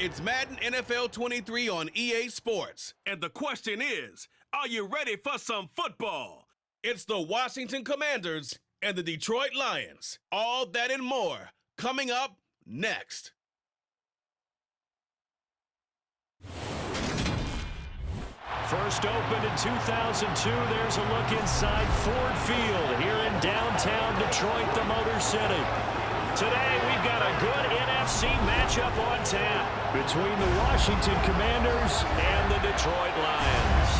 It's Madden NFL 23 on EA Sports. And the question is, are you ready for some football? It's the Washington Commanders and the Detroit Lions. All that and more coming up next. First opened in 2002, there's a look inside Ford Field here in downtown Detroit, the Motor City. Today, we've got a good NFC matchup on tap between the Washington Commanders and the Detroit Lions.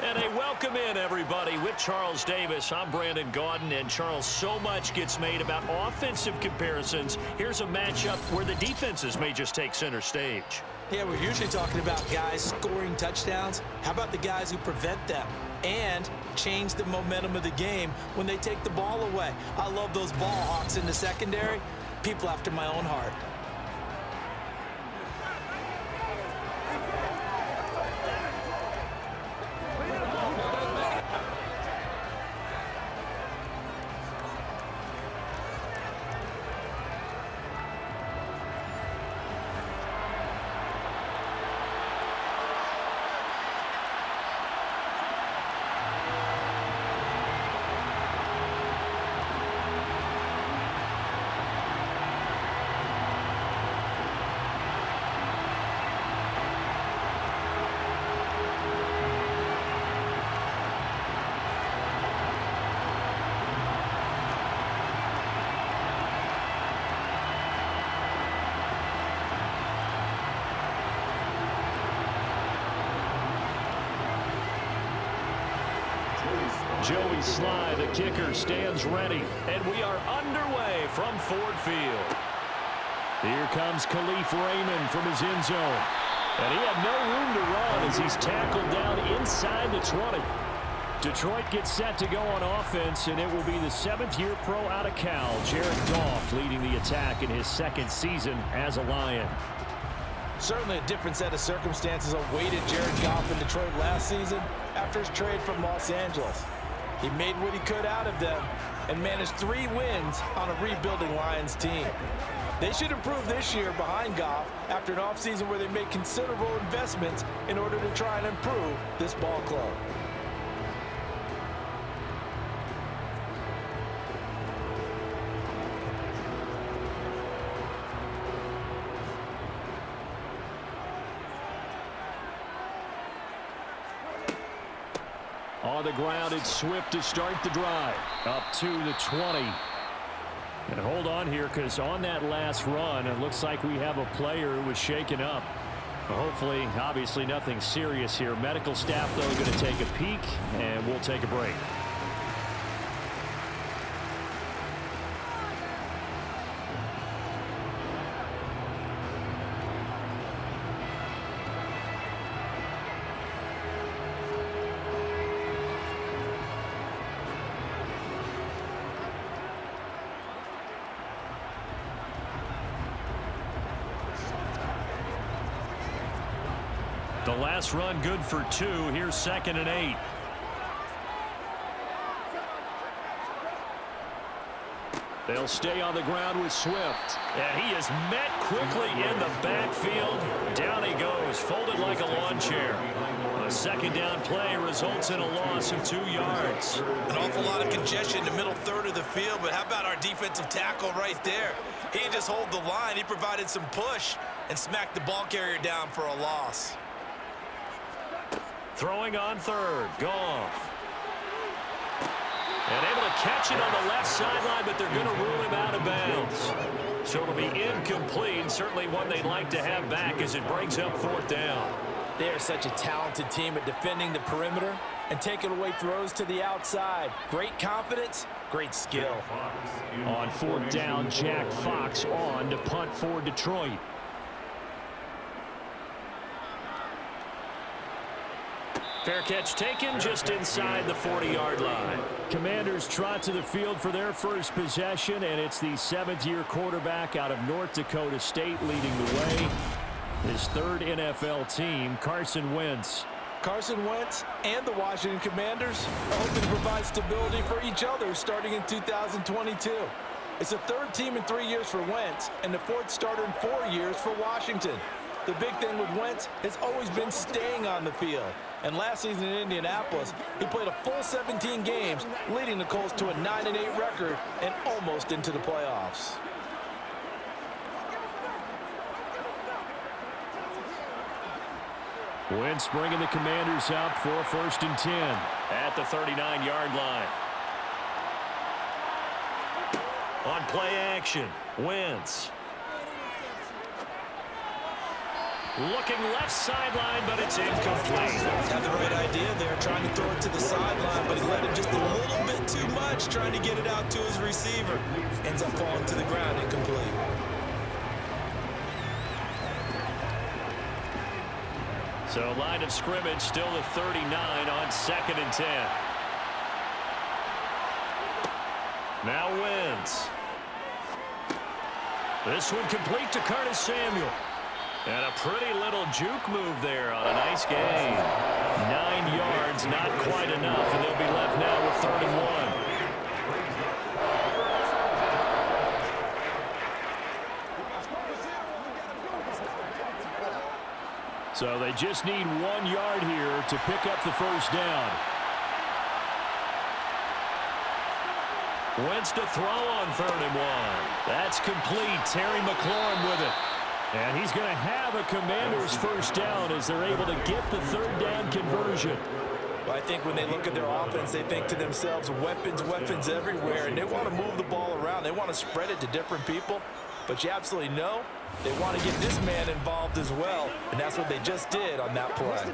And a welcome in, everybody, with Charles Davis. I'm Brandon Gaudin, and Charles, so much gets made about offensive comparisons. Here's a matchup where the defenses may just take center stage. Yeah, we're usually talking about guys scoring touchdowns. How about the guys who prevent them and change the momentum of the game when they take the ball away? I love those ball hawks in the secondary. People after my own heart. Joey Sly, the kicker, stands ready, and we are underway from Ford Field. Here comes Khalif Raymond from his end zone, and he had no room to run as he's tackled down inside the 20. Detroit gets set to go on offense, and it will be the seventh-year pro out of Cal, Jared Goff, leading the attack in his second season as a Lion. Certainly a different set of circumstances awaited Jared Goff in Detroit last season after his trade from Los Angeles. He made what he could out of them and managed 3 wins on a rebuilding Lions team. They should improve this year behind Goff after an offseason where they made considerable investments in order to try and improve this ball club. On the ground, it's Swift to start the drive. Up to the 20. And hold on here, because on that last run, it looks like we have a player who was shaken up. Hopefully, obviously, nothing serious here. Medical staff, though, going to take a peek, and we'll take a break. The last run good for 2. Here's 2nd and 8. They'll stay on the ground with Swift. And he is met quickly in the backfield. Down he goes, folded like a lawn chair. A second down play results in a loss of 2 yards. An awful lot of congestion in the middle third of the field, but how about our defensive tackle right there? He didn't just hold the line. He provided some push and smacked the ball carrier down for a loss. Throwing on 3rd, Goff. And able to catch it on the left sideline, but they're going to rule him out of bounds. So it'll be incomplete, certainly one they'd like to have back as it brings up 4th down. They are such a talented team at defending the perimeter and taking away throws to the outside. Great confidence, great skill. On 4th down, Jack Fox on to punt for Detroit. Fair catch taken just inside the 40-yard line. Commanders trot to the field for their first possession, and it's the 7th-year quarterback out of North Dakota State leading the way. His 3rd NFL team, Carson Wentz. Carson Wentz and the Washington Commanders are hoping to provide stability for each other starting in 2022. It's the third team in 3 years for Wentz and the fourth starter in 4 years for Washington. The big thing with Wentz has always been staying on the field. And last season in Indianapolis, he played a full 17 games, leading the Colts to a 9-8 record and almost into the playoffs. Wentz bringing the Commanders up for 1st and 10 at the 39-yard line. On play action, Wentz. Looking left sideline, but it's incomplete. Had the right idea there, trying to throw it to the sideline, but he let him just a little bit too much, trying to get it out to his receiver. Ends up falling to the ground, incomplete. So line of scrimmage still at 39 on 2nd and 10. Now Wentz. This one complete to Curtis Samuel. And a pretty little juke move there on a nice gain. 9 yards, not quite enough, and they'll be left now with 3rd and 1. So they just need 1 yard here to pick up the first down. Wentz to throw on 3rd and 1. That's complete. Terry McLaurin with it. And he's going to have a Commander's first down as they're able to get the 3rd down conversion. Well, I think when they look at their offense, they think to themselves, weapons, weapons everywhere, and they want to move the ball around. They want to spread it to different people. But you absolutely know they want to get this man involved as well, and that's what they just did on that play.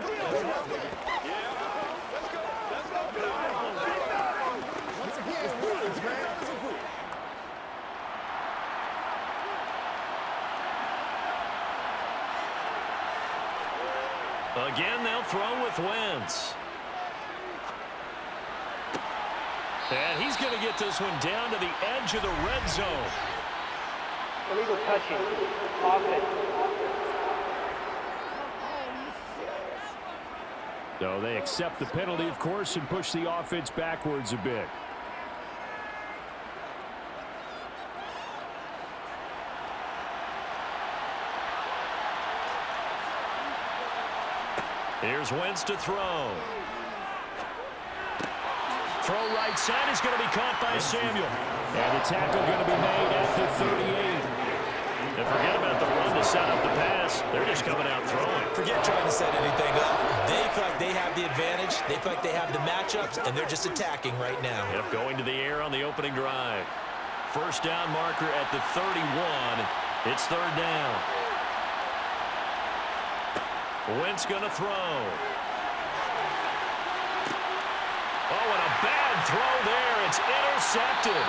Again, they'll throw with Wentz. And he's going to get this one down to the edge of the red zone. Illegal touching. Offense. So they accept the penalty, of course, and push the offense backwards a bit. Here's Wentz to throw. Throw right side is going to be caught by Samuel. And the tackle going to be made at the 38. And forget about the run to set up the pass. They're just coming out throwing. Forget trying to set anything up. They feel like they have the advantage. They feel like they have the matchups, and they're just attacking right now. Yep, going to the air on the opening drive. First down marker at the 31. It's 3rd down. Wentz going to throw. Oh, and a bad throw there. It's intercepted.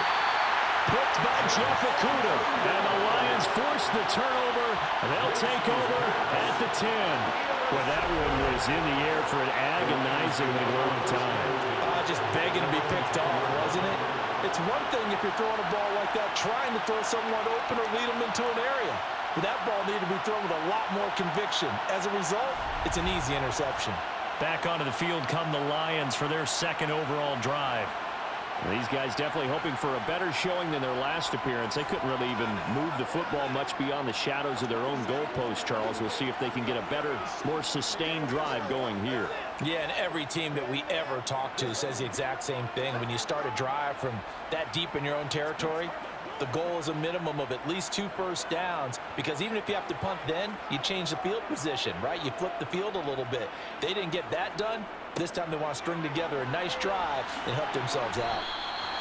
Picked by Jeff Okudah. And the Lions force the turnover. They'll take over at the 10. Well, that one was in the air for an agonizingly long time. Just begging to be picked off, wasn't it? It's one thing if you're throwing a ball like that, trying to throw someone open or lead them into an area. But that ball needed to be thrown with a lot more conviction. As a result, it's an easy interception. Back onto the field come the Lions for their 2nd overall drive. These guys definitely hoping for a better showing than their last appearance. They couldn't really even move the football much beyond the shadows of their own goalpost, Charles. We'll see if they can get a better, more sustained drive going here. Yeah, and every team that we ever talk to says the exact same thing. When you start a drive from that deep in your own territory, the goal is a minimum of at least 2 first downs, because even if you have to punt then, you change the field position, right? You flip the field a little bit. They didn't get that done. This time they want to string together a nice drive and help themselves out.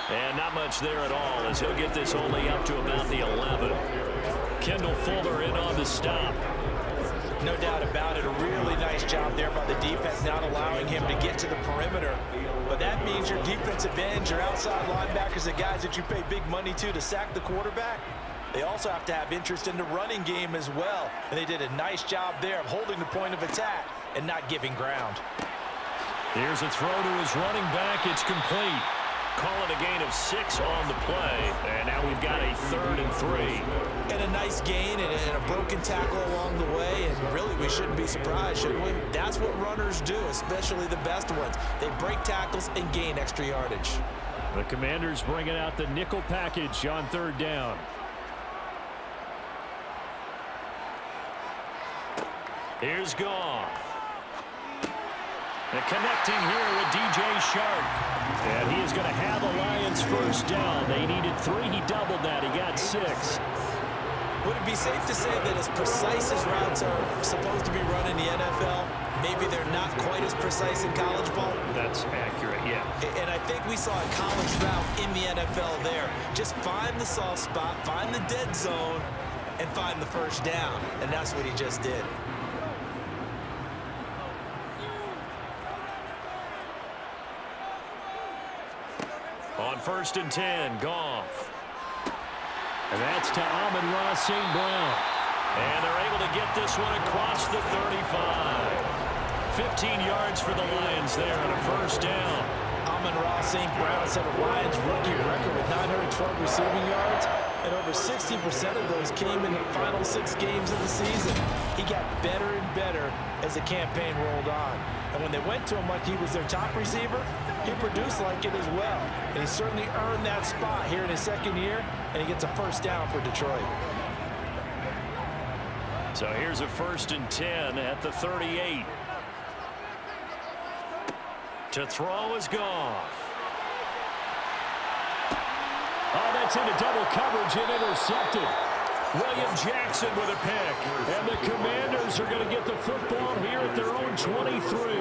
And not much there at all, as he'll get this only up to about the 11. Kendall Fuller in on the stop. No doubt about it. A really nice job there by the defense, not allowing him to get to the perimeter. But that means your defensive ends, your outside linebackers, the guys that you pay big money to sack the quarterback, they also have to have interest in the running game as well. And they did a nice job there of holding the point of attack and not giving ground. Here's a throw to his running back. It's complete. Call it a gain of 6 on the play. And now we've got a 3rd and 3. And a nice gain and a broken tackle along the way. And really, we we shouldn't be surprised, should we? That's what runners do, especially the best ones. They break tackles and gain extra yardage. The Commanders bringing out the nickel package on 3rd down. Here's Goff. And connecting here with DJ Shark. And he is going to have the Lions first down. They needed 3. He doubled that. He got 6. Would it be safe to say that as precise as routes are supposed to be run in the NFL, maybe they're not quite as precise in college ball? That's accurate, yeah. And I think we saw a college route in the NFL there. Just find the soft spot, find the dead zone, and find the first down. And that's what he just did. On 1st and 10, Goff. And that's to Amon-Ra St. Brown. And they're able to get this one across the 35. 15 yards for the Lions there on a first down. Amon-Ra St. Brown set a Lions rookie record with 912 receiving yards, and over 60% of those came in the final 6 games of the season. He got better and better as the campaign rolled on. And when they went to him like he was their top receiver, he produced like it as well. And he certainly earned that spot here in his 2nd year, and he gets a first down for Detroit. So here's a 1st and 10 at the 38. To throw is Goff. Oh, that's into double coverage and intercepted. William Jackson with a pick. And the Commanders are going to get the football here at their own 23.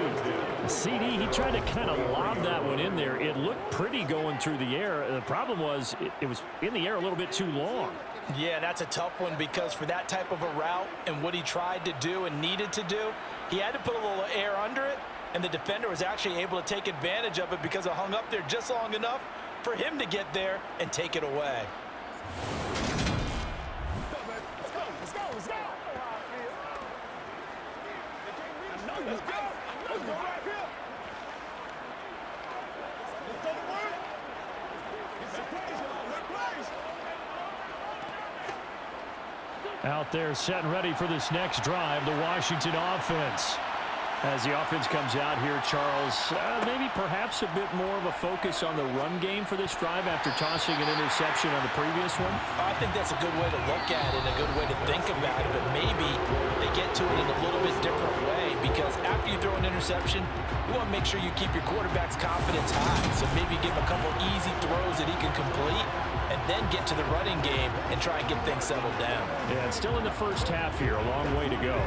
CD, he tried to kind of lob that one in there. It looked pretty going through the air. The problem was it was in the air a little bit too long. Yeah, that's a tough one because for that type of a route and what he tried to do and needed to do, he had to put a little air under it, and the defender was actually able to take advantage of it because it hung up there just long enough for him to get there and take it away. Out there set and ready for this next drive, the Washington offense. As the offense comes out here, Charles, maybe perhaps a bit more of a focus on the run game for this drive after tossing an interception on the previous one? I think that's a good way to look at it, a good way to think about it, but maybe they get to it in a little bit different way because after you throw an interception, you want to make sure you keep your quarterback's confidence high. So maybe give him a couple easy throws that he can complete and then get to the running game and try and get things settled down. Yeah, it's still in the first half here, a long way to go.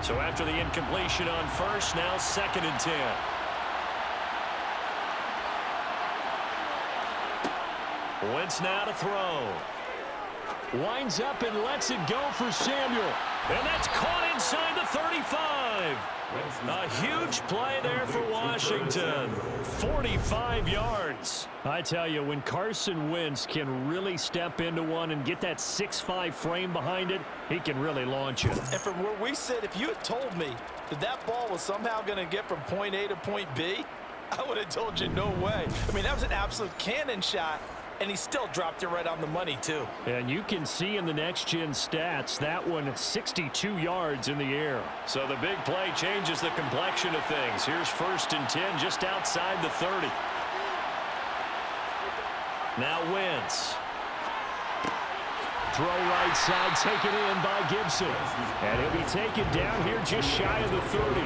So after the incompletion on first, now 2nd and 10. Wentz now to throw. Winds up and lets it go for Samuel. And that's caught inside the 35. A huge play there for Washington. 45 yards. I tell you, when Carson Wentz can really step into one and get that 6'5" frame behind it, he can really launch it. And from where we sit, if you had told me that that ball was somehow going to get from point A to point B, I would have told you no way. I mean, that was an absolute cannon shot, and he still dropped it right on the money, too. And you can see in the next-gen stats, that one 62 yards in the air. So the big play changes the complexion of things. Here's 1st and 10 just outside the 30. Now Wentz. Throw right side, taken in by Gibson. And he'll be taken down here just shy of the 30.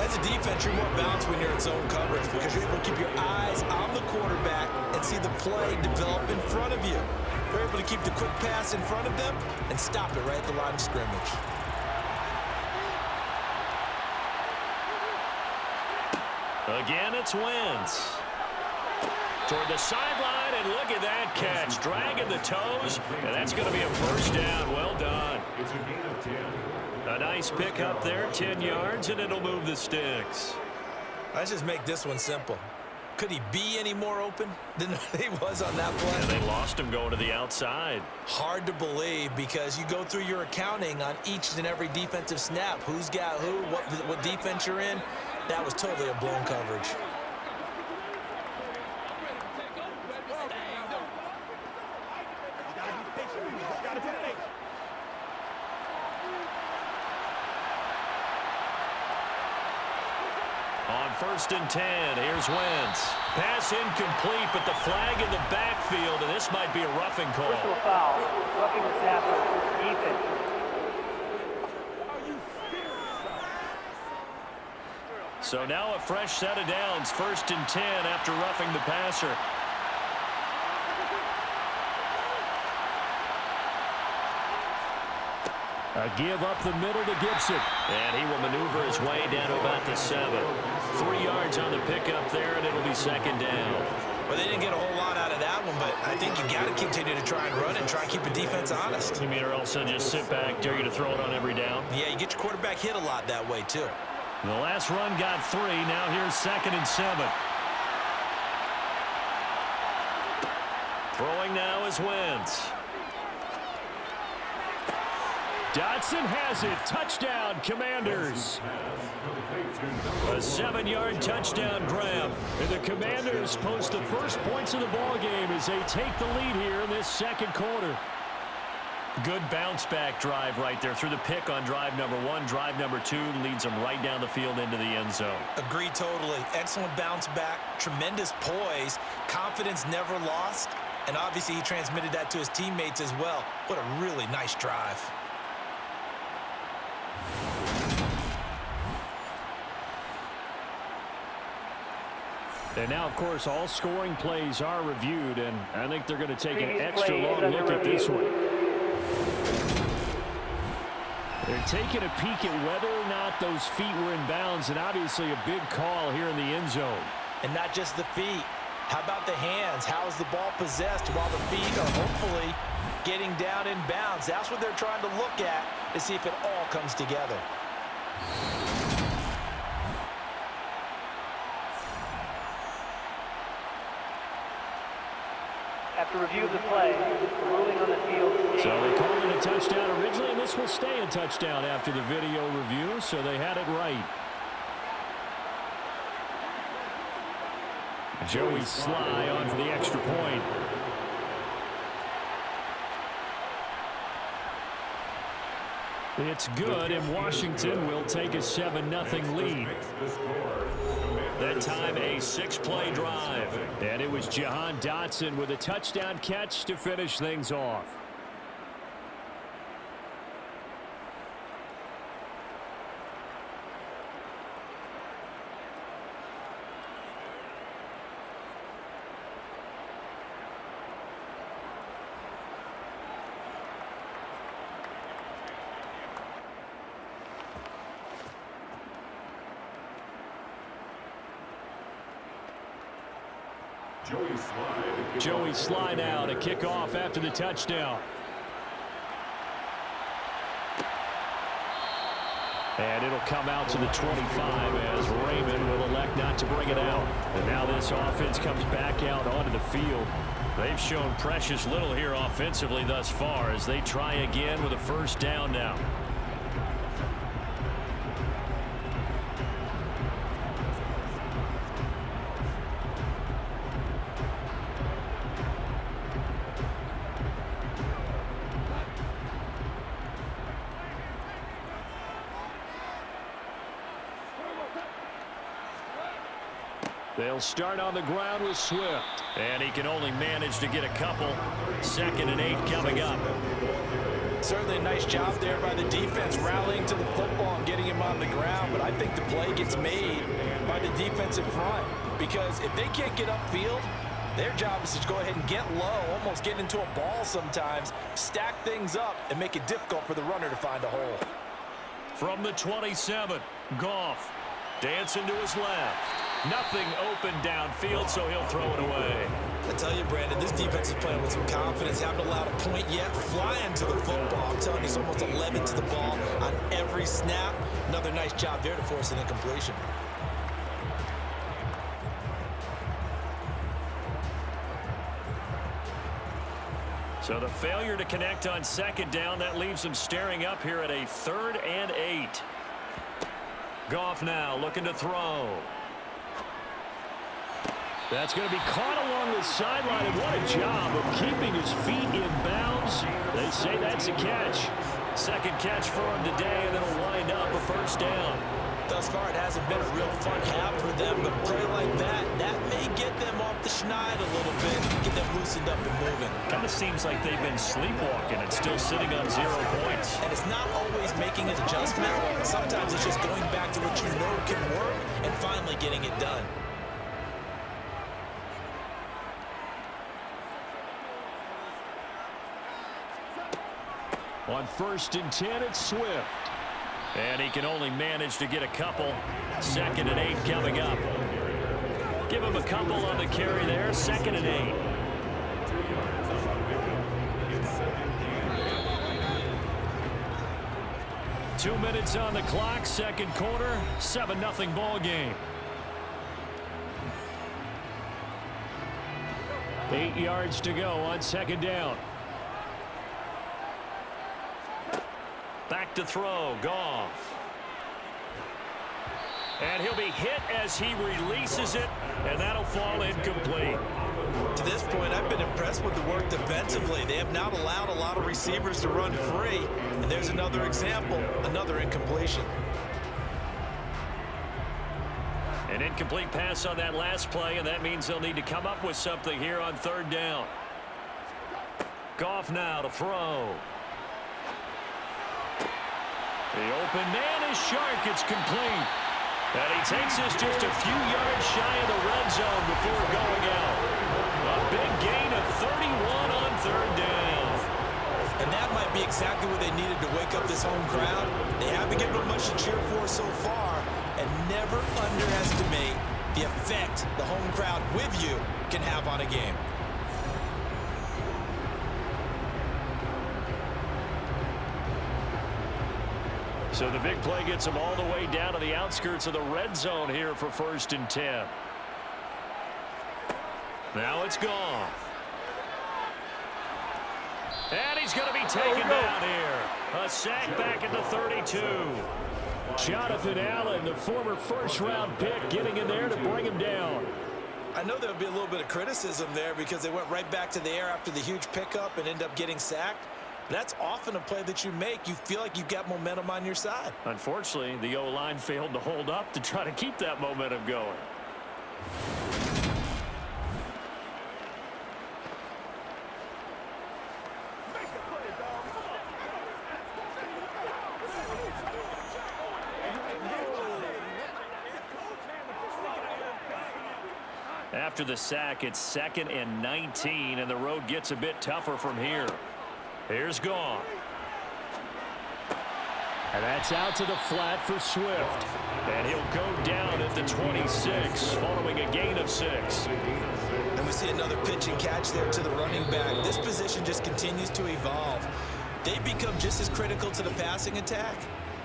As a defense, you're more balanced when you're in zone coverage because you're able to keep your eyes on the quarterback and see the play develop in front of you. They're able to keep the quick pass in front of them and stop it right at the line of scrimmage. Again, it's Wentz. Toward the sideline, and look at that catch. Dragging the toes, and that's going to be a first down. Well done. It's a gain of 10. A nice pick up there, 10 yards, and it'll move the sticks. Let's just make this one simple. Could he be any more open than he was on that play? And they lost him going to the outside. Hard to believe because you go through your accounting on each and every defensive snap. Who's got who, what defense you're in. That was totally a blown coverage. 1st and 10. Here's Wentz. Pass incomplete, but the flag in the backfield, and this might be a roughing call. Personal foul. Roughing the passer. Defense. So now a fresh set of downs. 1st and 10 after roughing the passer. A give up the middle to Gibson. And he will maneuver his way down to about the 7. 3 yards on the pickup there, and it'll be 2nd down. Well, they didn't get a whole lot out of that one, but I think you got to continue to try and run and try and keep the defense honest. You mean or else they'll just sit back, dare you to throw it on every down? Yeah, you get your quarterback hit a lot that way, too. The last run got 3. Now here's 2nd and 7. Throwing now is Wentz. Dotson has it. Touchdown, Commanders. A 7-yard touchdown grab. And the Commanders post the first points of the ball game as they take the lead here in this 2nd quarter. Good bounce-back drive right there through the pick on drive number 1. Drive number 2 leads them right down the field into the end zone. Agree totally. Excellent bounce back. Tremendous poise. Confidence never lost. And obviously he transmitted that to his teammates as well. What a really nice drive. And now, of course, all scoring plays are reviewed, and I think they're going to take an extra long look at this one. They're taking a peek at whether or not those feet were in bounds, and obviously a big call here in the end zone. And not just the feet. How about the hands? How is the ball possessed while the feet are hopefully getting down in bounds? That's what they're trying to look at to see if it all comes together. After review of the play, the ruling on the field. So they called it a touchdown originally, and this will stay a touchdown after the video review, so they had it right. Joey Sly on for the extra point. It's good, and Washington will take a 7-0 lead. That time a 6-play drive. And it was Jahan Dotson with a touchdown catch to finish things off. Joey Sly now to kick off after the touchdown. And it'll come out to the 25 as Raymond will elect not to bring it out. And now this offense comes back out onto the field. They've shown precious little here offensively thus far as they try again with a 1st down now. They'll start on the ground with Swift. And he can only manage to get a couple. 2nd and 8 coming up. Certainly a nice job there by the defense rallying to the football and getting him on the ground. But I think the play gets made by the defensive front. Because if they can't get upfield, their job is to go ahead and get low, almost get into a ball sometimes, stack things up, and make it difficult for the runner to find a hole. From the 27, Goff dancing to his left. Nothing open downfield, so he'll throw it away. I tell you, Brandon, this defense is playing with some confidence. Haven't allowed a point yet. Flying to the football. I'm telling you, it's almost 11 to the ball on every snap. Another nice job there to force an incompletion. So the failure to connect on 2nd down, that leaves them staring up here at a 3rd and 8. Goff now looking to throw. That's going to be caught along the sideline, and what a job of keeping his feet in bounds. They say that's a catch. 2nd catch for him today, and it'll wind up a 1st down. Thus far, it hasn't been a real fun half for them, but a play like that may get them off the schneid a little bit, get them loosened up and moving. Kind of seems like they've been sleepwalking and still sitting on 0 points. And it's not always making an adjustment. Sometimes it's just going back to what you know can work and finally getting it done. On 1st and 10, it's Swift. And he can only manage to get a couple. 2nd and 8 coming up. Give him a couple on the carry there. 2nd and 8. Two minutes on the clock, second quarter, 7-0 ball game. 8 yards to go on 2nd down. Back to throw, Goff. And he'll be hit as he releases it, and that'll fall incomplete. To this point, I've been impressed with the work defensively. They have not allowed a lot of receivers to run free. And there's another example, another incompletion. An incomplete pass on that last play, and that means they'll need to come up with something here on 3rd down. Goff now to throw. The open man is Shark. It's complete. And he takes us just a few yards shy of the red zone before going out. A big gain of 31 on 3rd down. And that might be exactly what they needed to wake up this home crowd. They haven't given them much to cheer for so far. And never underestimate the effect the home crowd with you can have on a game. So the big play gets them all the way down to the outskirts of the red zone here for 1st and 10. Now it's Goff. And he's going to be taken down here. A sack back at the 32. Jonathan Allen, the former first-round pick, getting in there to bring him down. I know there'll be a little bit of criticism there because they went right back to the air after the huge pickup and end up getting sacked. That's often a play that you make. You feel like you've got momentum on your side. Unfortunately, the O-line failed to hold up to try to keep that momentum going. After the sack, it's 2nd and 19, and the road gets a bit tougher from here. Here's Goff. And that's out to the flat for Swift. And he'll go down at the 26 following a gain of 6. And we see another pitch and catch there to the running back. This position just continues to evolve. They become just as critical to the passing attack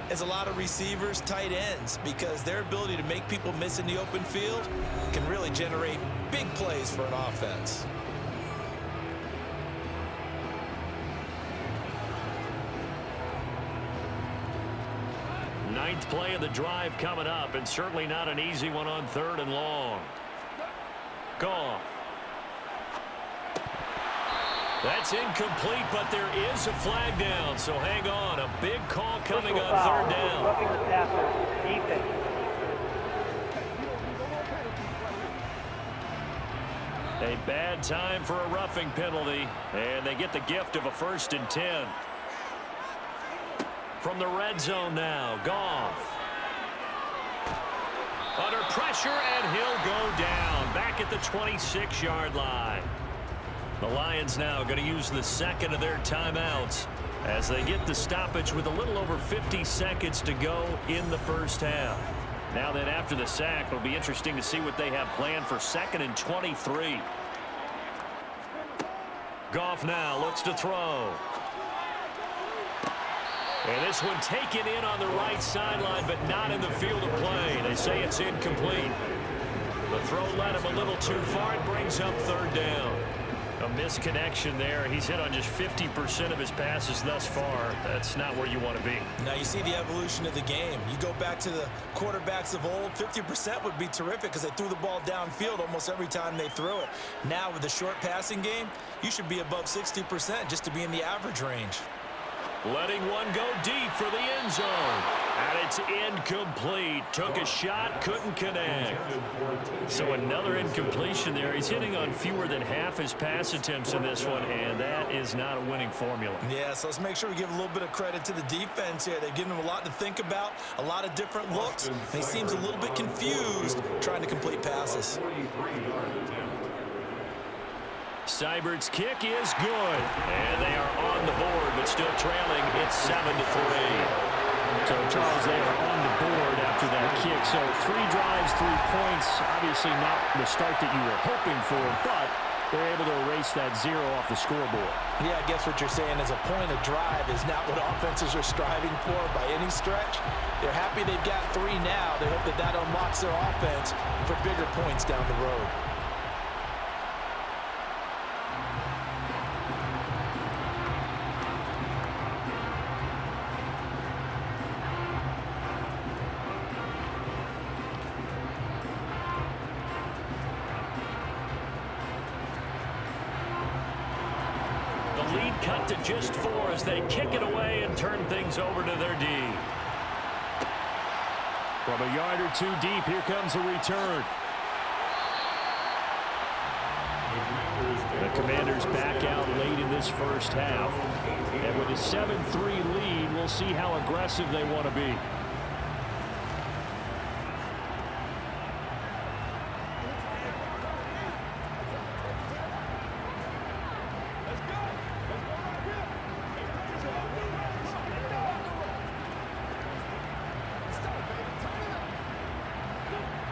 as a lot of receivers, tight ends, because their ability to make people miss in the open field can really generate big plays for an offense. Ninth play of the drive coming up, and certainly not an easy one on 3rd and long. Goff. That's incomplete, but there is a flag down, so hang on. A big call coming on 3rd down. Roughing the passer, defense. A bad time for a roughing penalty, and they get the gift of a 1st and 10. From the red zone now, Goff. Under pressure, and he'll go down. Back at the 26-yard line. The Lions now going to use the 2nd of their timeouts as they get the stoppage with a little over 50 seconds to go in the first half. Now then, after the sack, it'll be interesting to see what they have planned for 2nd and 23. Goff now looks to throw. And this one taken in on the right sideline, but not in the field of play. They say it's incomplete. The throw led him a little too far. It brings up 3rd down. A misconnection there. He's hit on just 50% of his passes thus far. That's not where you want to be. Now you see the evolution of the game. You go back to the quarterbacks of old, 50% would be terrific because they threw the ball downfield almost every time they threw it. Now with the short passing game, you should be above 60% just to be in the average range. Letting one go deep for the end zone. And it's incomplete. Took a shot, couldn't connect. So another incompletion there. He's hitting on fewer than half his pass attempts in this one, and that is not a winning formula. Yeah, so let's make sure we give a little bit of credit to the defense here. They've given him a lot to think about, a lot of different looks, and he seems a little bit confused trying to complete passes. Seibert's kick is good, and they are on the board, but still trailing. It's 7-3. So, Charles, they are on the board after that kick. So 3 drives, 3 points. Obviously not the start that you were hoping for, but they're able to erase that 0 off the scoreboard. Yeah, I guess what you're saying is a point of drive is not what offenses are striving for by any stretch. They're happy they've got 3 now. They hope that that unlocks their offense for bigger points down the road. Lead cut to just 4 as they kick it away and turn things over to their D. From a yard or 2 deep, here comes a return. The Commanders back out late in this first half. And with a 7-3 lead, we'll see how aggressive they want to be.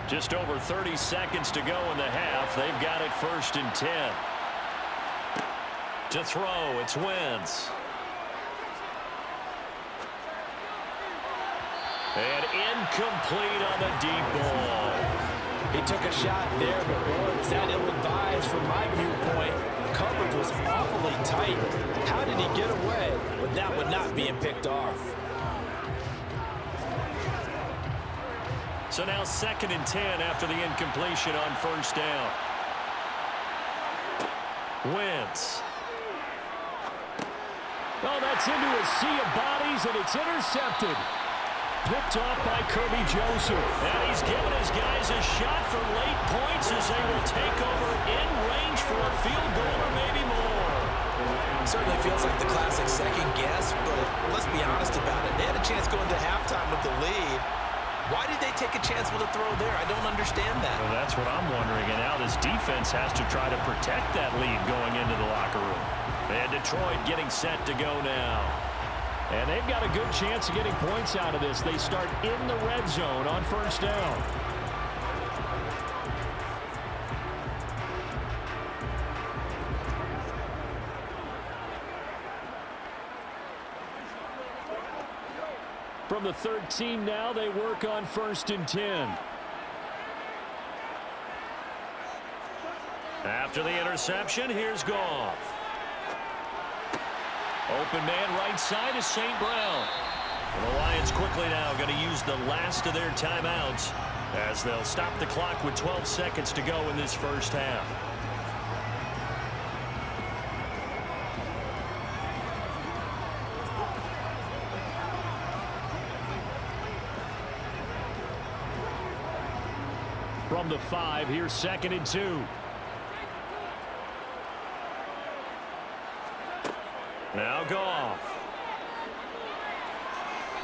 Just over 30 seconds to go in the half. They've got it 1st and 10. To throw, it's Wentz. And incomplete on the deep ball. He took a shot there, but boy, was that ill-advised from my viewpoint. Coverage was awfully tight. How did he get away with that one not being picked off? So now 2nd and 10 after the incompletion on 1st down. Wentz. Oh, that's into a sea of bodies, and it's intercepted. Picked off by Kirby Joseph. And he's given his guys a shot for late points as they will take over in range for a field goal or maybe more. Certainly feels like the classic second guess, but let's be honest about it. They had a chance going to halftime with the lead. Why did they take a chance with a throw there? I don't understand that. Well, that's what I'm wondering. And now this defense has to try to protect that lead going into the locker room. And Detroit getting set to go now. And they've got a good chance of getting points out of this. They start in the red zone on 1st down. From the 13 now, they work on 1st and 10. After the interception, here's Goff. Open man right side is St. Brown. And the Lions quickly now going to use the last of their timeouts as they'll stop the clock with 12 seconds to go in this first half. From the 5, here's 2nd and 2. Now Goff.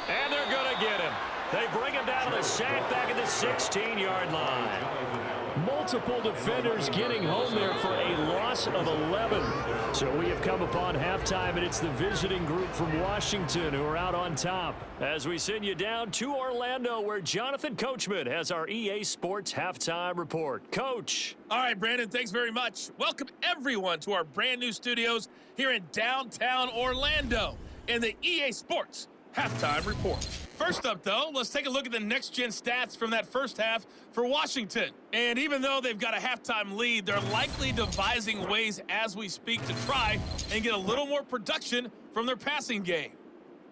And they're going to get him. They bring him down to the sack back at the 16-yard line. Multiple defenders getting home there for a loss of 11. So we have come upon halftime, and it's the visiting group from Washington who are out on top. As we send you down to Orlando, where Jonathan Coachman has our EA Sports Halftime Report. Coach. All right, Brandon, thanks very much. Welcome, everyone, to our brand new studios here in downtown Orlando in the EA Sports Halftime Report. First up, though, let's take a look at the next-gen stats from that first half for Washington. And even though they've got a halftime lead, they're likely devising ways as we speak to try and get a little more production from their passing game.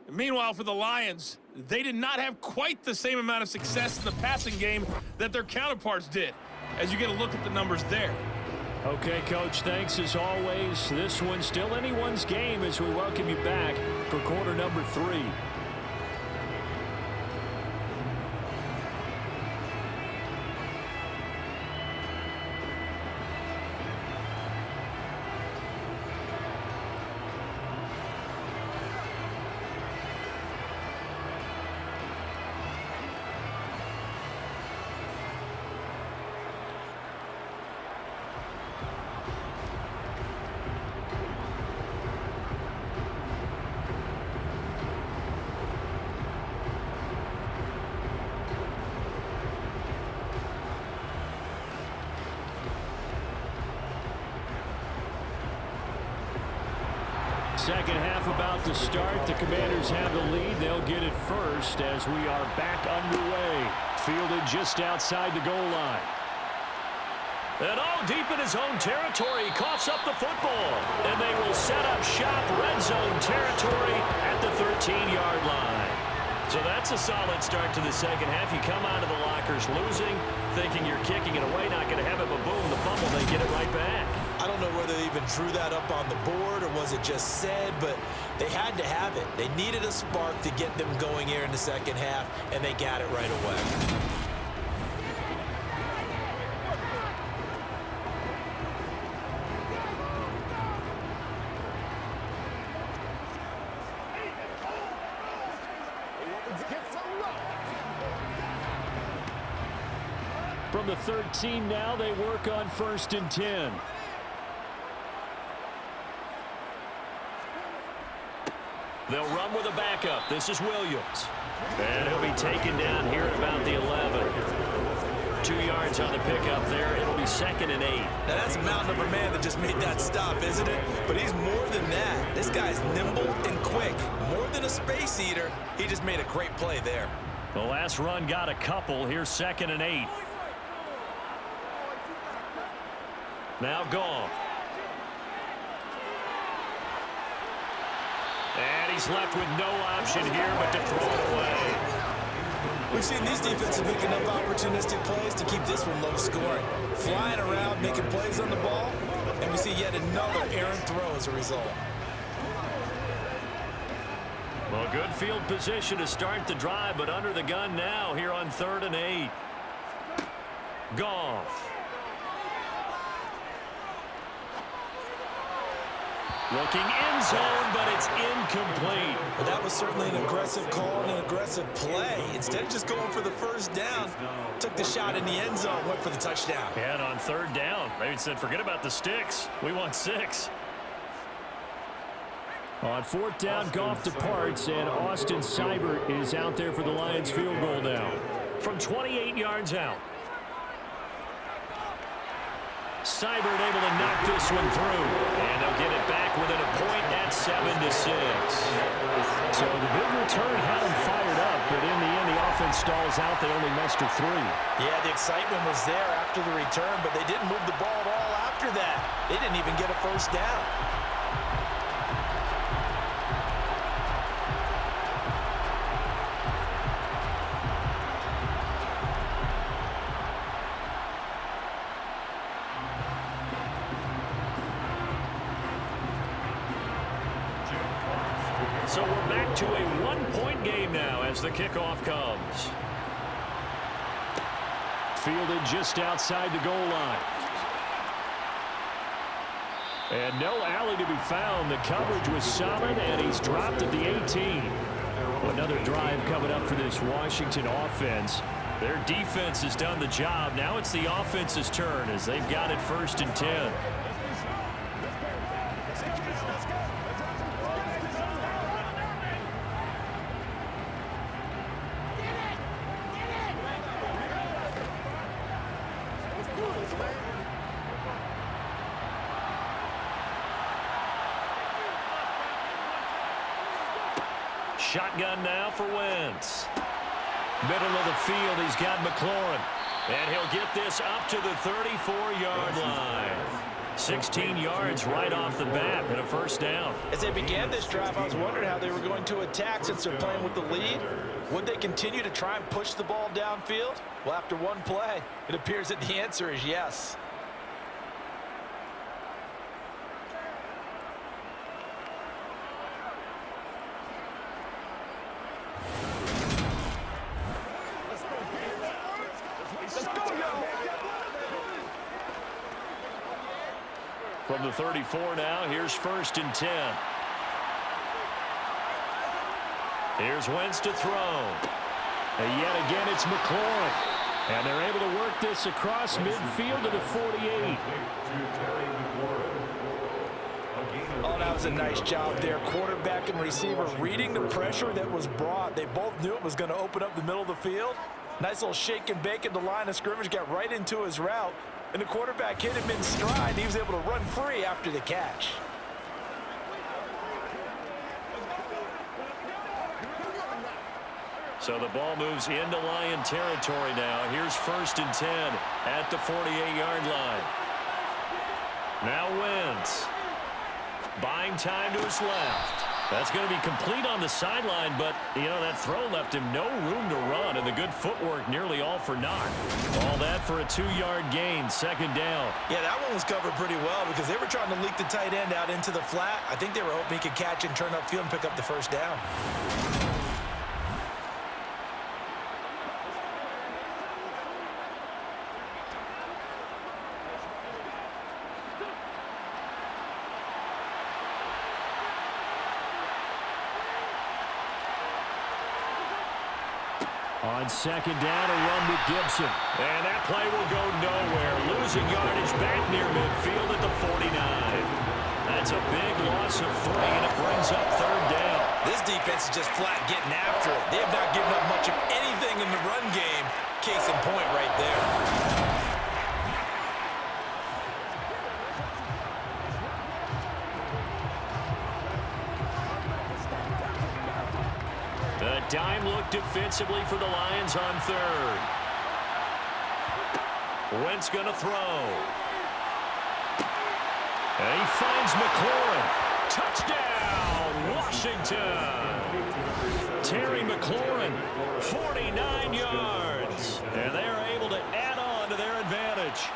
And meanwhile, for the Lions, they did not have quite the same amount of success in the passing game that their counterparts did, as you get a look at the numbers there. Okay, Coach, thanks as always. This one's still anyone's game as we welcome you back for quarter number 3. Second half about to start. The Commanders have the lead. They'll get it first as we are back underway. Fielded just outside the goal line. And all deep in his own territory, coughs up the football. And they will set up shop, red zone territory at the 13-yard line. So that's a solid start to the second half. You come out of the lockers losing, thinking you're kicking it away, not going to have it, but boom, the fumble, they get it right back. I don't know whether they even drew that up on the board or was it just said, but they had to have it. They needed a spark to get them going here in the second half, and they got it right away. From the 13 now, they work on 1st and 10. They'll run with a backup. This is Williams. And he'll be taken down here at about the 11. 2 yards on the pickup there. It'll be 2nd and 8. Now that's a mountain of a man that just made that stop, isn't it? But he's more than that. This guy's nimble and quick. More than a space eater. He just made a great play there. The last run got a couple. Here's 2nd and 8. Now gone. And he's left with no option here but to throw it away. We've seen these defenses making up opportunistic plays to keep this one low scoring. Flying around, making plays on the ball, and we see yet another errant throw as a result. Well, good field position to start the drive, but under the gun now here on 3rd and 8. Goff. Looking end zone, but it's incomplete. But that was certainly an aggressive call and an aggressive play. Instead of just going for the first down, took the shot in the end zone, went for the touchdown. And on 3rd down, they said, forget about the sticks. We want 6. On 4th down, Goff departs, and Austin Seibert is out there for the Lions field goal now. From 28 yards out. Seibert able to knock this one through. And they'll get it back within a point at 7-6. So the big return had them fired up, but in the end, the offense stalls out. They only muster 3. Yeah, the excitement was there after the return, but they didn't move the ball at all after that. They didn't even get a first down. So we're back to a 1-point game now as the kickoff comes. Fielded just outside the goal line. And no alley to be found. The coverage was solid, and he's dropped at the 18. Another drive coming up for this Washington offense. Their defense has done the job. Now it's the offense's turn as they've got it 1st and 10. Shotgun now for Wentz. Middle of the field, he's got McLaurin. And he'll get this up to the 34-yard line. 16 yards right off the bat and a first down. As they began this drive, I was wondering how they were going to attack since they're playing with the lead. Would they continue to try and push the ball downfield? Well, after one play, it appears that the answer is yes. From the 34 now, here's 1st and 10. Here's Wentz to throw. And yet again, it's McLaurin. And they're able to work this across midfield to the 48. Oh, that was a nice job there. Quarterback and receiver reading the pressure that was brought. They both knew it was going to open up the middle of the field. Nice little shake and bake at the line of scrimmage, got right into his route. And the quarterback hit him in stride. He was able to run free after the catch. So the ball moves into Lion territory now. Here's 1st and 10 at the 48-yard line. Now Wentz. Buying time to his left. That's going to be complete on the sideline, but, you know, that throw left him no room to run, and the good footwork nearly all for naught. All that for a 2-yard gain, 2nd down. Yeah, that one was covered pretty well because they were trying to leak the tight end out into the flat. I think they were hoping he could catch and turn upfield and pick up the 1st down. On 2nd down, a run with Gibson. And that play will go nowhere. Losing yardage back near midfield at the 49. That's a big loss of 3, and it brings up 3rd down. This defense is just flat getting after it. They have not given up much of anything in the run game. Case in point right there. The dime look defensively for the Lions on 3rd. Wentz going to throw. And he finds McLaurin. Touchdown, Washington. Terry McLaurin, 49 yards. And they are able to add on to their advantage.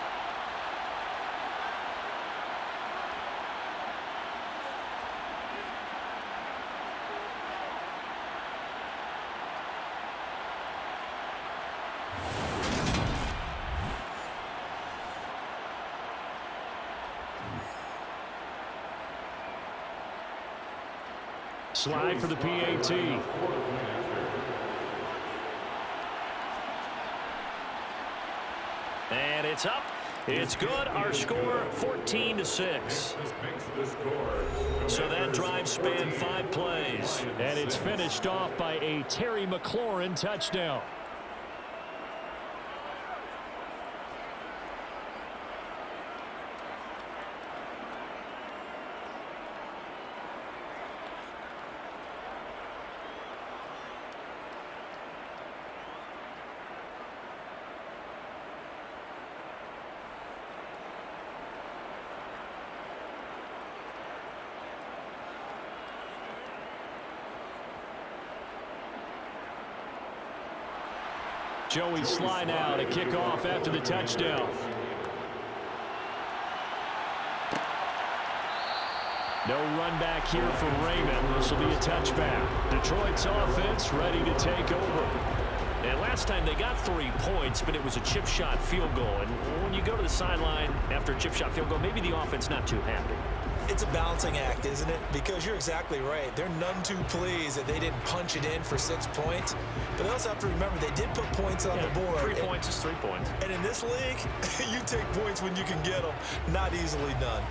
Slide for the PAT. And it's up. It's good. Our score 14-6. So that drive spanned 5 plays. And it's finished off by a Terry McLaurin touchdown. Joey Sly now to kick off after the touchdown. No run back here for Raymond. This will be a touchback. Detroit's offense ready to take over. And last time they got 3 points, but it was a chip shot field goal. And when you go to the sideline after a chip shot field goal, maybe the offense not too happy. It's a balancing act, isn't it? Because you're exactly right. They're none too pleased that they didn't punch it in for 6 points. But they also have to remember they did put points on the board. 3 points is 3 points. And in this league, you take points when you can get them. Not easily done.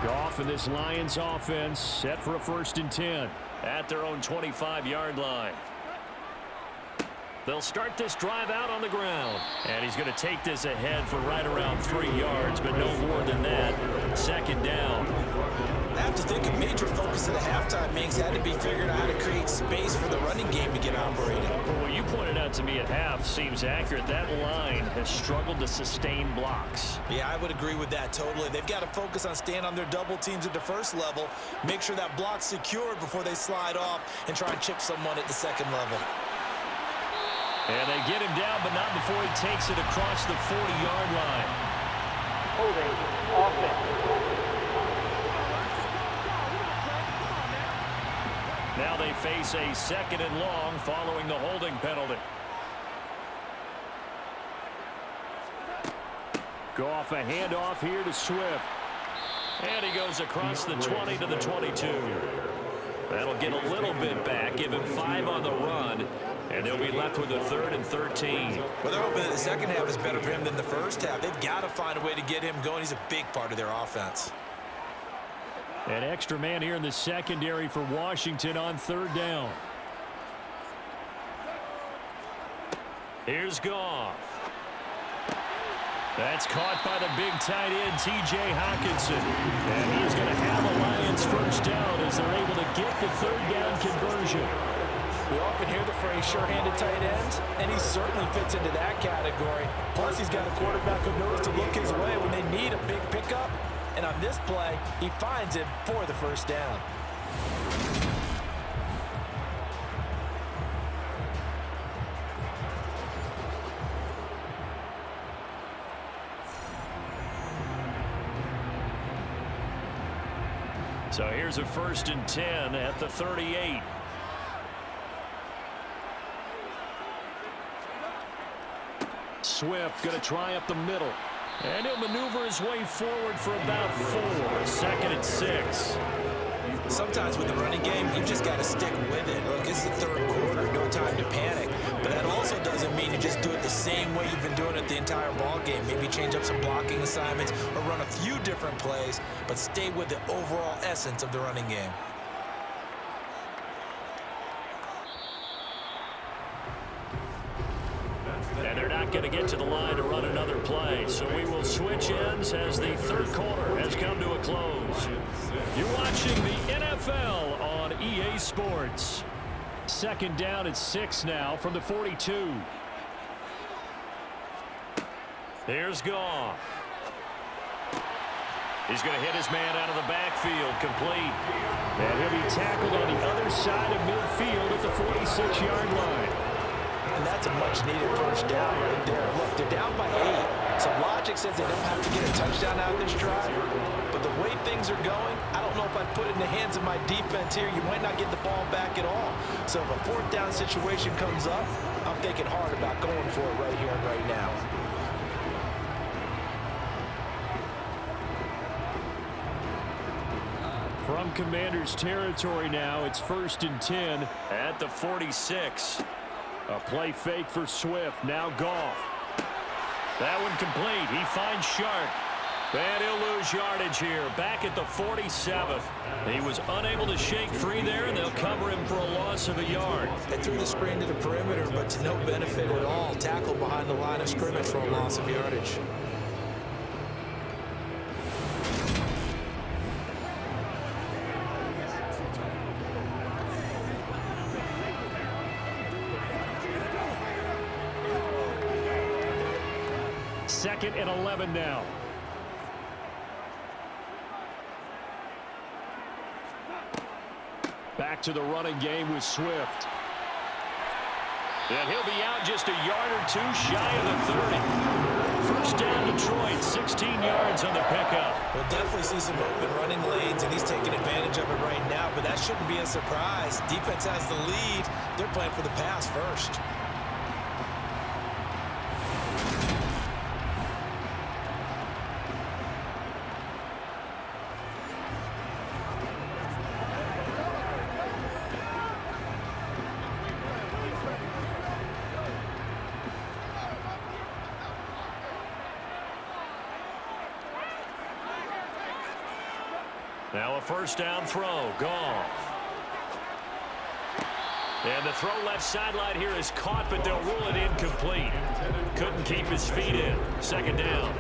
Goff and this Lions offense set for a 1st and 10 at their own 25-yard line. They'll start this drive out on the ground. And he's going to take this ahead for right around 3 yards, but no more than that. 2nd down. I have to think a major focus at the halftime means had to be figuring out how to create space for the running game to get operating. Well, what you pointed out to me at half seems accurate. That line has struggled to sustain blocks. Yeah, I would agree with that totally. They've got to focus on staying on their double teams at the 1st level, make sure that block's secured before they slide off and try and chip someone at the 2nd level. And they get him down, but not before he takes it across the 40-yard line. Holding offense. Now they face a 2nd and long following the holding penalty. Go off a handoff here to Swift. And he goes across the 20 to the 22. That'll get a little bit back, give him 5 on the run. And they'll be left with a 3rd and 13. Well, they're hoping that the 2nd half is better for him than the 1st half. They've got to find a way to get him going. He's a big part of their offense. An extra man here in the secondary for Washington on 3rd down. Here's Goff. That's caught by the big tight end, T.J. Hockenson. And he's going to have a Lions 1st down as they're able to get the 3rd down conversion. We often hear the phrase sure-handed tight ends, and he certainly fits into that category. Plus, he's got a quarterback who knows to look his way when they need a big pickup. And on this play, he finds it for the first down. So here's a 1st and 10 at the 38. Swift going to try up the middle. And he'll maneuver his way forward for about 4. 2nd and 6. Sometimes with the running game, you just got to stick with it. Look, it's the 3rd quarter, no time to panic. But that also doesn't mean you just do it the same way you've been doing it the entire ball game. Maybe change up some blocking assignments or run a few different plays, but stay with the overall essence of the running game. And they're not going to get to the line to run another play. So we will switch ends as the 3rd quarter has come to a close. You're watching the NFL on EA Sports. 2nd down at 6 now from the 42. Here's Goff. He's going to hit his man out of the backfield, complete. And he'll be tackled on the other side of midfield at the 46-yard line. And that's a much-needed first down right there. Look, they're down by 8. So logic says they don't have to get a touchdown out of this drive. But the way things are going, I don't know if I'd put it in the hands of my defense here. You might not get the ball back at all. So if a 4th down situation comes up, I'm thinking hard about going for it right here and right now. From Commander's territory now, it's 1st and 10 at the 46. A play fake for Swift. Now Goff. That one complete. He finds Shark. And he'll lose yardage here. Back at the 47. He was unable to shake free there, and they'll cover him for a loss of a yard. They threw the screen to the perimeter, but to no benefit at all. Tackled behind the line of scrimmage for a loss of yardage. Second and 11 now. Back to the running game with Swift. And he'll be out just a yard or 2 shy of the 30. First down Detroit, 16 yards on the pickup. We'll definitely see some open running lanes, and he's taking advantage of it right now, but that shouldn't be a surprise. Defense has the lead. They're playing for the pass first. Now a first down throw. Goff. And the throw left sideline here is caught, but they'll rule it incomplete. Couldn't keep his feet in. Second down.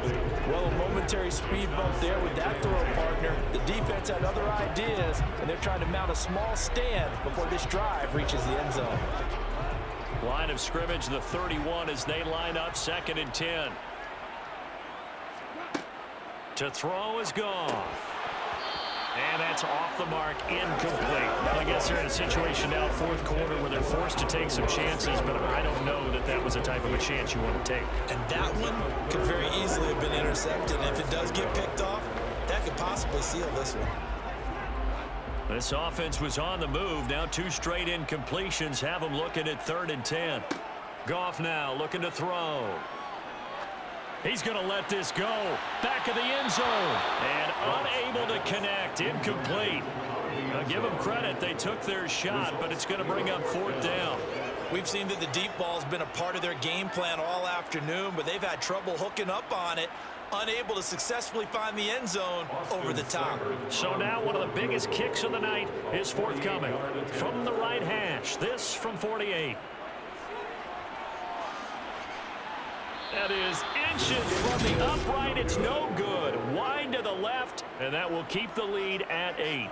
Well, a momentary speed bump there with that throw partner. The defense had other ideas, and they're trying to mount a small stand before this drive reaches the end zone. Line of scrimmage, the 31 as they line up. 2nd and 10. To throw is Goff. And that's off the mark, incomplete. Well, I guess they're in a situation now, 4th quarter, where they're forced to take some chances, but I don't know that that was the type of a chance you want to take. And that one could very easily have been intercepted. And if it does get picked off, that could possibly seal this one. This offense was on the move. Now 2 straight incompletions have them looking at 3rd and 10. Goff now looking to throw. He's going to let this go. Back of the end zone. And unable to connect. Incomplete. Now give them credit. They took their shot, but it's going to bring up 4th down. We've seen that the deep ball's been a part of their game plan all afternoon, but they've had trouble hooking up on it. Unable to successfully find the end zone over the top. So now one of the biggest kicks of the night is forthcoming. From the right hash. This from 48. That is inches from the upright. It's no good. Wide to the left, and that will keep the lead at 8.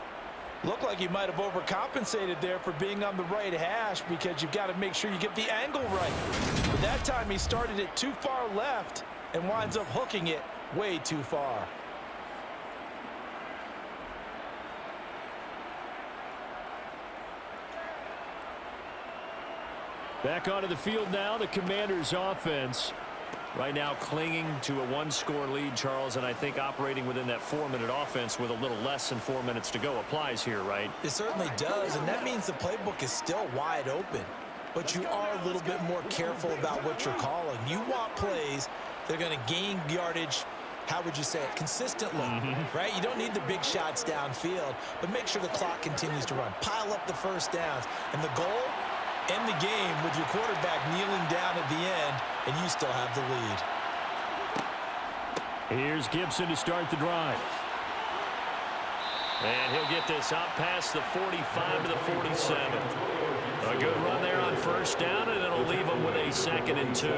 Looked like he might have overcompensated there for being on the right hash because you've got to make sure you get the angle right. But that time he started it too far left and winds up hooking it way too far. Back onto the field now, the Commanders' offense. Right now clinging to a one-score lead, Charles, and I think operating within that 4-minute offense with a little less than 4 minutes to go applies here, right? It certainly does, and that means the playbook is still wide open. But you are a little bit more careful about what you're calling. You want plays that are going to gain yardage, how would you say it, consistently, right? You don't need the big shots downfield, but make sure the clock continues to run. Pile up the first downs, and the goal, end the game with your quarterback kneeling down at the end, and you still have the lead. Here's Gibson to start the drive. And he'll get this out past the 45 to the 47. A good run there on first down, and it'll leave them with a 2nd and 2.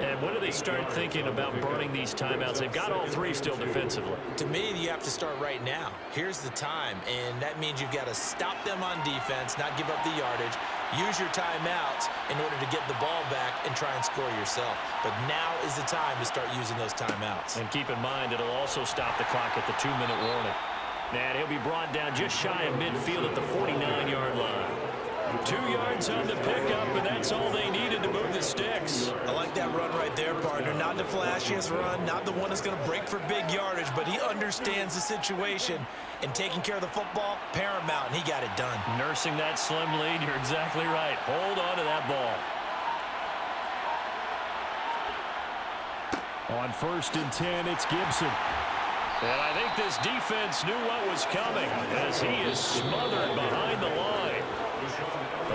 And when do they start thinking about burning these timeouts? They've got all 3 still defensively. To me, you have to start right now. Here's the time, and that means you've got to stop them on defense, not give up the yardage, use your timeouts in order to get the ball back and try and score yourself. But now is the time to start using those timeouts. And keep in mind, it'll also stop the clock at the 2-minute warning. And he'll be brought down just shy of midfield at the 49-yard line. 2 yards on the pickup, and that's all they needed to move the sticks. I like that run right there, partner. Not the flashiest run, not the one that's going to break for big yardage, but he understands the situation, and taking care of the football, paramount, and he got it done. Nursing that slim lead, you're exactly right. Hold on to that ball. On 1st and 10, it's Gibson. And I think this defense knew what was coming as he is smothered behind the line.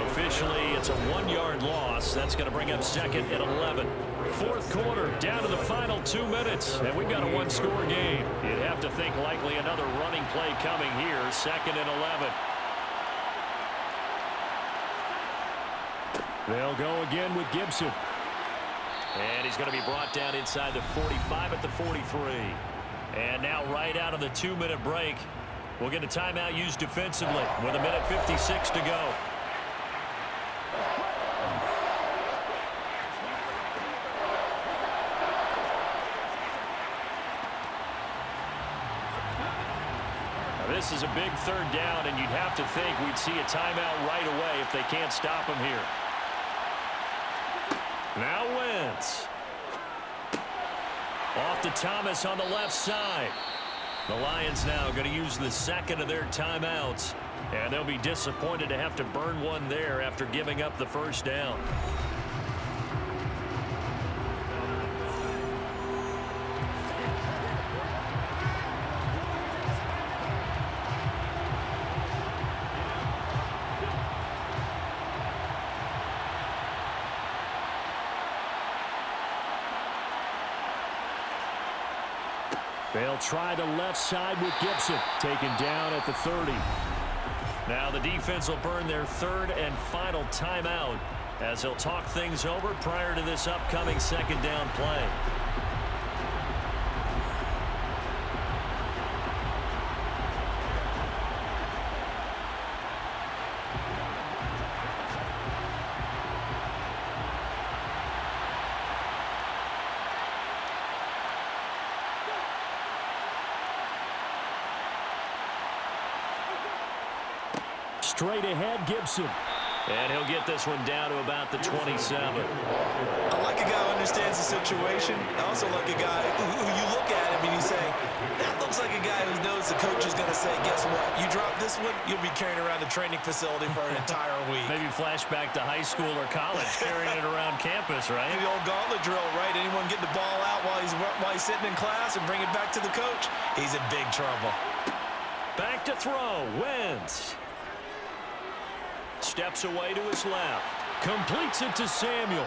Officially, it's a 1-yard loss. That's going to bring up 2nd and 11. 4th quarter, down to the final 2 minutes, and we've got a 1-score game. You'd have to think likely another running play coming here, 2nd and 11. They'll go again with Gibson. And he's going to be brought down inside the 45 at the 43. And now right out of the 2-minute break, we'll get a timeout used defensively with 1:56 to go. This is a big 3rd down, and you'd have to think we'd see a timeout right away if they can't stop him here. Now Wentz. Off to Thomas on the left side. The Lions now going to use the 2nd of their timeouts, and they'll be disappointed to have to burn one there after giving up the 1st down. They'll try the left side with Gibson, taken down at the 30. Now the defense will burn their 3rd and final timeout as they'll talk things over prior to this upcoming 2nd down play. Straight ahead, Gibson. And he'll get this one down to about the 27. I like a guy who understands the situation. I also like a guy who you look at him and you say, that looks like a guy who knows the coach is going to say, guess what? You drop this one, you'll be carrying around the training facility for an entire week. Maybe flashback to high school or college, carrying it around campus, right? The old gauntlet drill, right? Anyone get the ball out while he's sitting in class and bring it back to the coach? He's in big trouble. Back to throw, Wentz. Steps away to his left. Completes it to Samuel.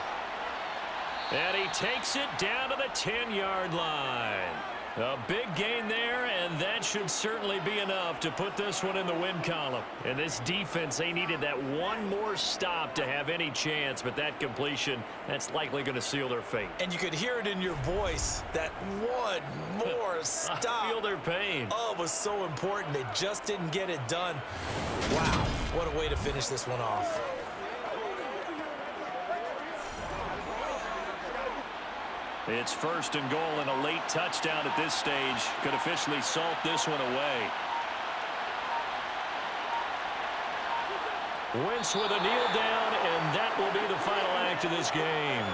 And he takes it down to the 10-yard line. A big gain there, and that should certainly be enough to put this one in the win column. And this defense, they needed that one more stop to have any chance, but that completion, that's likely going to seal their fate. And you could hear it in your voice, that one more stop. I feel their pain. Oh, it was so important. They just didn't get it done. Wow, what a way to finish this one off. It's 1st and goal, and a late touchdown at this stage could officially salt this one away. Wentz with a kneel down, and that will be the final act of this game.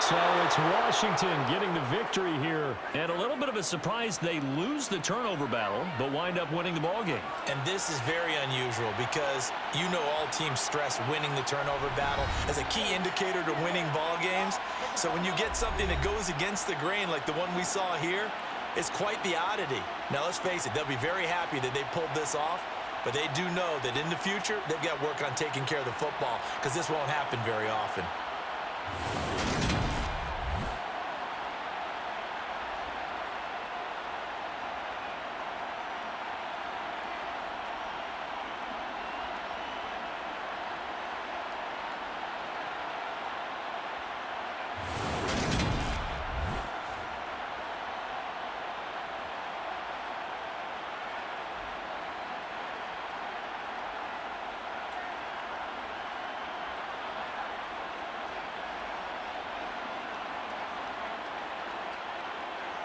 So it's Washington getting the victory here. And a little bit of a surprise, they lose the turnover battle, but wind up winning the ballgame. And this is very unusual because you know all teams stress winning the turnover battle as a key indicator to winning ball games. So when you get something that goes against the grain like the one we saw here, it's quite the oddity. Now let's face it, they'll be very happy that they pulled this off, but they do know that in the future they've got work on taking care of the football because this won't happen very often.